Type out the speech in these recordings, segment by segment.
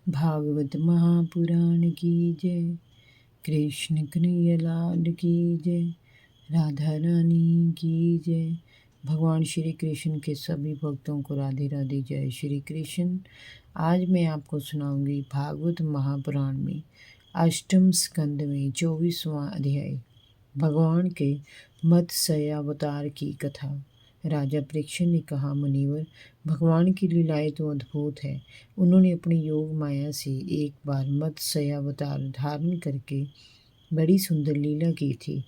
भागवत महापुराण की जय। कृष्ण कन्हैया लाल की जय। राधा रानी की जय। भगवान श्री कृष्ण के सभी भक्तों को राधे राधे। जय श्री कृष्ण। आज मैं आपको सुनाऊंगी भागवत महापुराण में अष्टम स्कंद में 24वां अध्याय भगवान के मत्स्य अवतार की कथा। राजा परीक्षित ने कहा, मुनिवर, भगवान की लीलाएं तो अद्भुत है। उन्होंने अपनी योग माया से एक बार मत्स्य अवतार धारण करके बड़ी सुंदर लीला की थी।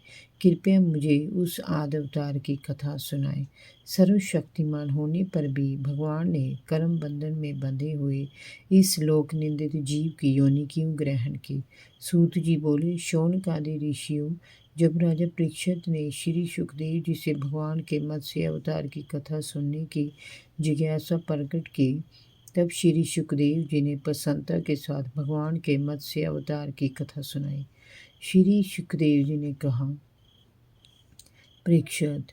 कृपया मुझे उस आदि अवतार की कथा सुनाएं। सर्वशक्तिमान होने पर भी भगवान ने कर्म बंधन में बंधे हुए इस लोक निंदित जीव की योनि क्यों ग्रहण की? सूत जी बोले, शौनक आदि ऋषियों, जब राजा परीक्षित ने श्री सुखदेव जी से भगवान के मत्स्य अवतार की कथा सुनने की जिज्ञासा प्रकट की, तब श्री सुखदेव जी ने प्रसन्नता के साथ भगवान के मत्स्य अवतार की कथा सुनाई। श्री सुखदेव जी ने कहा, परीक्षित,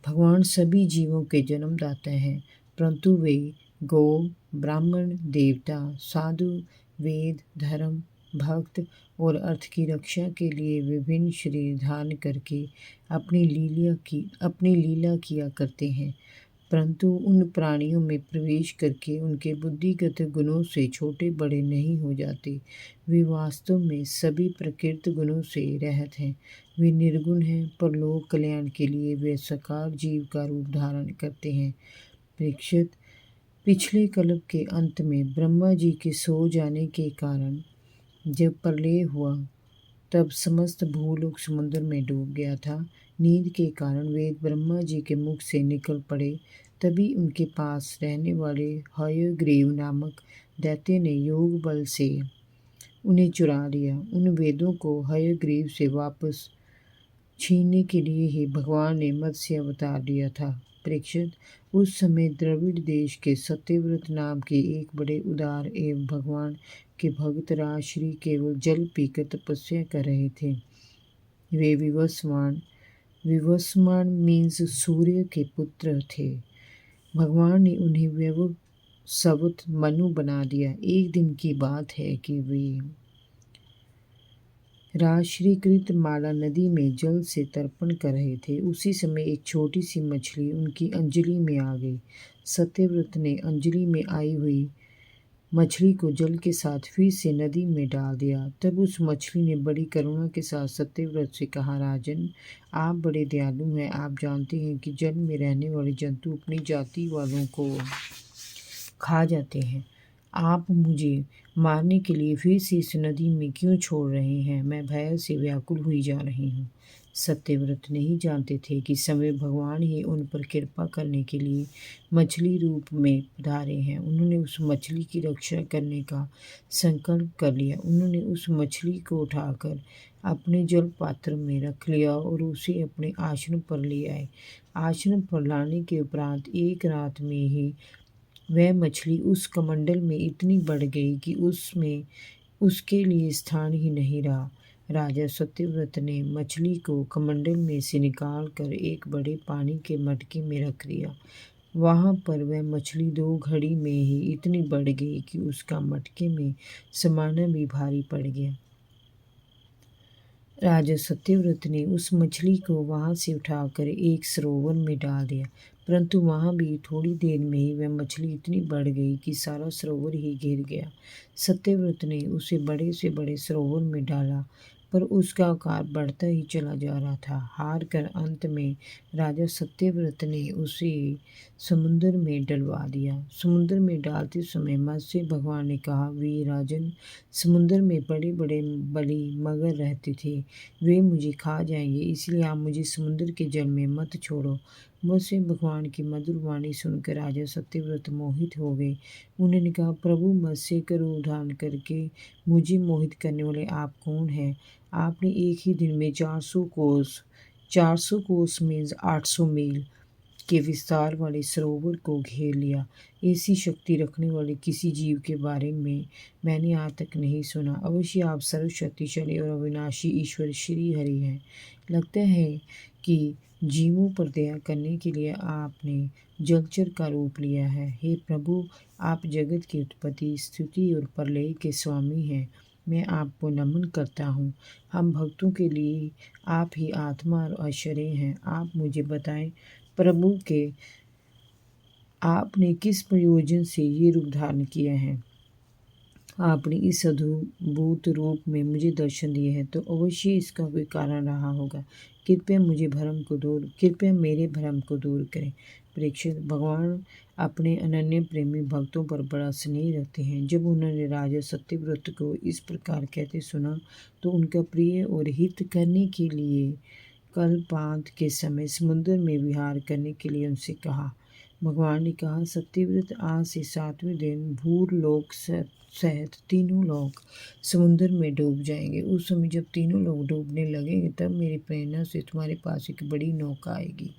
भगवान सभी जीवों के जन्मदाता हैं, परंतु वे गौ, ब्राह्मण, देवता, साधु, वेद, धर्म, भक्त और अर्थ की रक्षा के लिए विभिन्न शरीर धारण करके अपनी लीला किया करते हैं। परंतु उन प्राणियों में प्रवेश करके उनके बुद्धिगत गुणों से छोटे बड़े नहीं हो जाते। वे वास्तव में सभी प्रकृति गुणों से रहित हैं। वे निर्गुण हैं, पर लोक कल्याण के लिए वे साकार जीव का रूप धारण करते हैं। परीक्षित, पिछले कल्प के अंत में ब्रह्मा जी के सो जाने के कारण जब प्रलय हुआ, तब समस्त भूलोक समुद्र में डूब गया था। नींद के कारण वेद ब्रह्मा जी के मुख से निकल पड़े। तभी उनके पास रहने वाले हयग्रीव नामक दैत्य ने योग बल से उन्हें चुरा लिया। उन वेदों को हयग्रीव से वापस छीनने के लिए ही भगवान ने मत्स्य अवतार लिया था। परीक्षित, उस समय द्रविड़ देश के सत्यव्रत नाम के एक बड़े उदार एवं भगवान के भक्त राजश्री केवल जल पीकर तपस्या कर रहे थे। वे विवस्वान मीन्स सूर्य के पुत्र थे। भगवान ने उन्हें व्यवसवत मनु बना दिया। एक दिन की बात है कि वे राजश्रीकृत माला नदी में जल से तर्पण कर रहे थे। उसी समय एक छोटी सी मछली उनकी अंजलि में आ गई। सत्यव्रत ने अंजलि में आई हुई मछली को जल के साथ फिर से नदी में डाल दिया। तब उस मछली ने बड़ी करुणा के साथ सत्यव्रत से कहा, राजन, आप बड़े दयालु हैं। आप जानते हैं कि जल में रहने वाले जंतु अपनी जाति वालों को खा जाते हैं। आप मुझे मारने के लिए फिर से इस नदी में क्यों छोड़ रहे हैं? मैं भय से व्याकुल हुई जा रही हूँ। सत्यव्रत नहीं जानते थे कि समय भगवान ही उन पर कृपा करने के लिए मछली रूप में पधारे हैं। उन्होंने उस मछली की रक्षा करने का संकल्प कर लिया। उन्होंने उस मछली को उठाकर अपने जल पात्र में रख लिया और उसे अपने आश्रम पर ले आए। आश्रम पर लाने के उपरांत एक रात में ही वह मछली उस कमंडल में इतनी बढ़ गई कि उसमें उसके लिए स्थान ही नहीं रहा। राजा सत्यव्रत ने मछली को कमंडल में से निकाल कर एक बड़े पानी के मटके में रख दिया। वहाँ पर वह मछली 2 घड़ी में ही इतनी बढ़ गई कि उसका मटके में समाना भी भारी पड़ गया। राजा सत्यव्रत ने उस मछली को वहाँ से उठाकर एक सरोवर में डाल दिया, परंतु वहाँ भी थोड़ी देर में ही वह मछली इतनी बढ़ गई कि सारा सरोवर ही घिर गया। सत्यव्रत ने उसे बड़े से बड़े सरोवर में डाला, पर उसका आकार बढ़ता ही चला जा रहा था। हार कर अंत में राजा सत्यव्रत ने उसे समुद्र में डलवा दिया। समुद्र में डालते समय मत्स्य भगवान ने कहा, वीर राजन, समुद्र में बड़े बड़े बली मगर रहते थे। वे मुझे खा जाएंगे, इसलिए आप मुझे समुद्र के जल में मत छोड़ो। मत्स्य भगवान की मधुर वाणी सुनकर राजा सत्यव्रत मोहित हो गए। उन्होंने कहा, प्रभु, मत्स्य का रूप धारण करके मुझे मोहित करने वाले आप कौन हैं? आपने एक ही दिन में 400 कोस मीन्स 800 मील के विस्तार वाले सरोवर को घेर लिया। ऐसी शक्ति रखने वाले किसी जीव के बारे में मैंने आज तक नहीं सुना। अवश्य आप सर्वशक्तिशाली और अविनाशी ईश्वर श्री हरि हैं। लगता है कि जीवों पर दया करने के लिए आपने जलचर का रूप लिया है। हे प्रभु, आप जगत की उत्पत्ति, स्तुति और प्रलय के स्वामी हैं। मैं आपको नमन करता हूँ। हम भक्तों के लिए आप ही आत्मा और आश्रय हैं। आप मुझे बताएं प्रभु के आपने किस प्रयोजन से ये रूप धारण किया है। आपने इस अद्भुत रूप में मुझे दर्शन दिए हैं तो अवश्य इसका कोई कारण रहा होगा। कृपया मेरे भ्रम को दूर करें। परीक्षित, भगवान अपने अनन्य प्रेमी भक्तों पर बड़ा स्नेह रखते हैं। जब उन्होंने राजा सत्यव्रत को इस प्रकार कहते सुना तो उनका प्रिय और हित करने के लिए कल्पांत के समय समुद्र में विहार करने के लिए उनसे कहा। भगवान ने कहा, सत्यव्रत, आज से 7वें दिन भूलोक सहित तीनों लोग समुद्र में डूब जाएंगे। उस समय जब तीनों लोग डूबने लगेंगे तब मेरी प्रेरणा से तुम्हारे पास एक बड़ी नौका आएगी।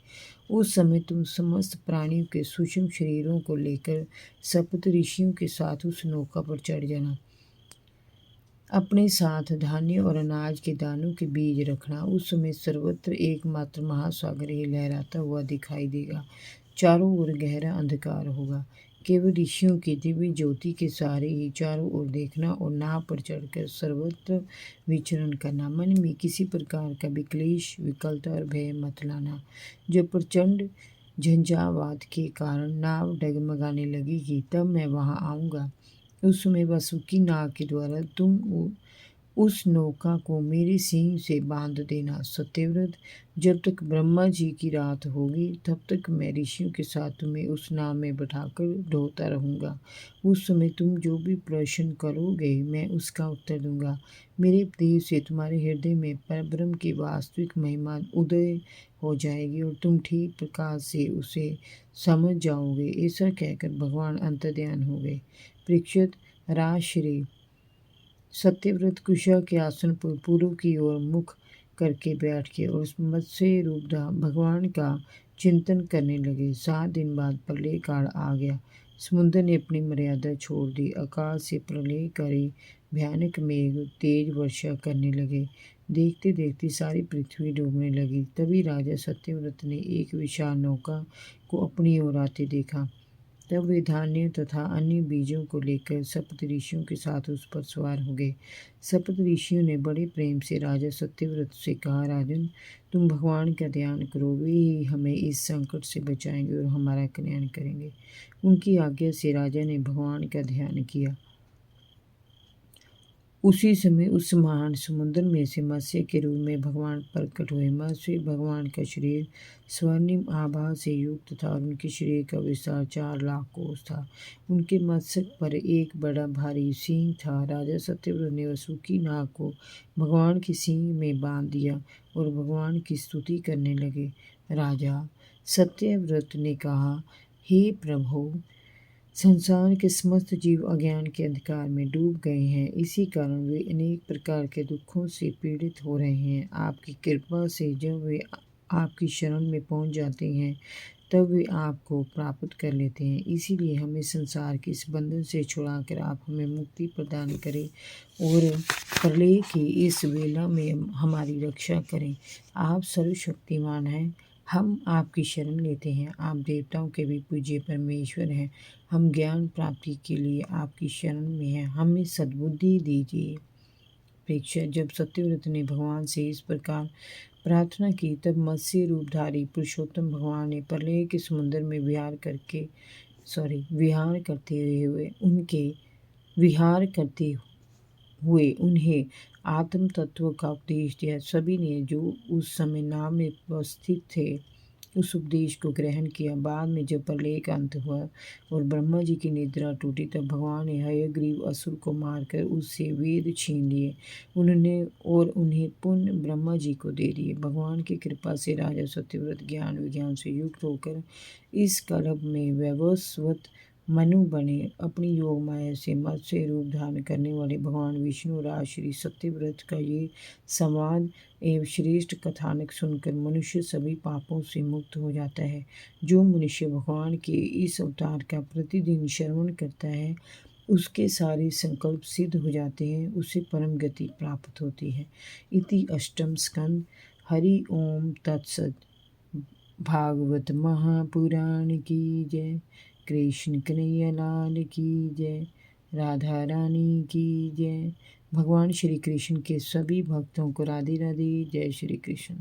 उस समय तुम समस्त प्राणियों के सूक्ष्म शरीरों को लेकर सप्त ऋषियों के साथ उस नौका पर चढ़ जाना। अपने साथ धान्य और अनाज के दानों के बीज रखना। उस समय सर्वत्र एकमात्र महासागर ही लहराता हुआ दिखाई देगा। चारों ओर गहरा अंधकार होगा। केवल ऋषियों की दिव्य ज्योति के सहारे ही चारों ओर देखना और नाव पर चढ़कर सर्वत्र विचरण करना। मन में किसी प्रकार का विक्लेश, विकलता और भय मत लाना। जब प्रचंड झंझावात के कारण नाव डगमगाने लगेगी तब मैं वहां आऊँगा। उस समय वासुकी नाग के द्वारा तुम उस नौका को मेरे सींग से बांध देना। सत्यव्रत, जब तक ब्रह्मा जी की रात होगी तब तक मैं ऋषियों के साथ तुम्हें उस नाव में बैठाकर ढोता रहूँगा। उस समय तुम जो भी प्रश्न करोगे मैं उसका उत्तर दूंगा। मेरे उपदेश से तुम्हारे हृदय में परब्रह्म की वास्तविक महिमा उदय हो जाएगी और तुम ठीक प्रकार से उसे समझ जाओगे। ऐसा कहकर भगवान अंतर्ध्यान हो गए। परीक्षित, राजश्री सत्यव्रत कुशा के आसन पर पूर्व की ओर मुख करके बैठ के और मत्स्य रूप भगवान का चिंतन करने लगे। 7 दिन बाद प्रलय काल आ गया। समुद्र ने अपनी मर्यादा छोड़ दी। आकाश से प्रलयकारी भयानक मेघ तेज वर्षा करने लगे। देखते देखते सारी पृथ्वी डूबने लगी। तभी राजा सत्यव्रत ने एक विशाल नौका को अपनी ओर आते देखा। तब वे धान्य तथा अन्य बीजों को लेकर सप्त ऋषियों के साथ उस पर सवार हो गए। सप्त ऋषियों ने बड़े प्रेम से राजा सत्यव्रत से कहा, राजन, तुम भगवान का ध्यान करो, वे ही हमें इस संकट से बचाएंगे और हमारा कल्याण करेंगे। उनकी आज्ञा से राजा ने भगवान का ध्यान किया। उसी समय उस महान समुद्र में से मत्स्य के रूप में भगवान प्रकट हुए। मत्स्य भगवान का शरीर स्वर्णिम आभा से युक्त था और उनके शरीर का विस्तार 4 लाख कोस था। उनके मस्तक पर एक बड़ा भारी सींग था। राजा सत्यव्रत ने वासुकी नाग को भगवान की सींग में बांध दिया और भगवान की स्तुति करने लगे। राजा सत्यव्रत ने कहा, हे प्रभु, संसार के समस्त जीव अज्ञान के अंधकार में डूब गए हैं। इसी कारण वे अनेक प्रकार के दुखों से पीड़ित हो रहे हैं। आपकी कृपा से जब वे आपकी शरण में पहुंच जाते हैं तब वे आपको प्राप्त कर लेते हैं। इसीलिए हमें संसार के इस बंधन से छुड़ाकर आप हमें मुक्ति प्रदान करें और प्रलय की इस वेला में हमारी रक्षा करें। आप सर्वशक्तिमान हैं। हम आपकी शरण लेते हैं। आप देवताओं के भी पूज्य परमेश्वर हैं। हम ज्ञान प्राप्ति के लिए आपकी शरण में हैं। हमें सद्बुद्धि दीजिए। परीक्षित, जब सत्यव्रत ने भगवान से इस प्रकार प्रार्थना की तब मत्स्य रूपधारी पुरुषोत्तम भगवान ने प्रलय के समुद्र में विहार करते हुए उन्हें आत्म तत्व का उपदेश दिया। सभी ने जो उस समय नाव में उपस्थित थे उस उपदेश को ग्रहण किया। बाद में जब प्रलय का अंत हुआ और ब्रह्मा जी की निद्रा टूटी तब भगवान ने हयग्रीव असुर को मारकर उससे वेद छीन लिए। उन्हें पुण्य ब्रह्मा जी को दे दिए। भगवान की कृपा से राजा सत्यव्रत ज्ञान विज्ञान से युक्त होकर इस कल्प में वैवस्वत मनु बने। अपनी योग माया से मत्स्य रूप धारण करने वाले भगवान विष्णु और श्री सत्यव्रत का ये संवाद एवं श्रेष्ठ कथानक सुनकर मनुष्य सभी पापों से मुक्त हो जाता है। जो मनुष्य भगवान के इस अवतार का प्रतिदिन श्रवण करता है उसके सारे संकल्प सिद्ध हो जाते हैं, उसे परम गति प्राप्त होती है। इति अष्टम स्कंद। हरि ओम तत्सत। भागवत महापुराण की जय। कृष्ण कन्हैया लाल की जय। राधा रानी की जय। भगवान श्री कृष्ण के सभी भक्तों को राधे राधे। जय श्री कृष्ण।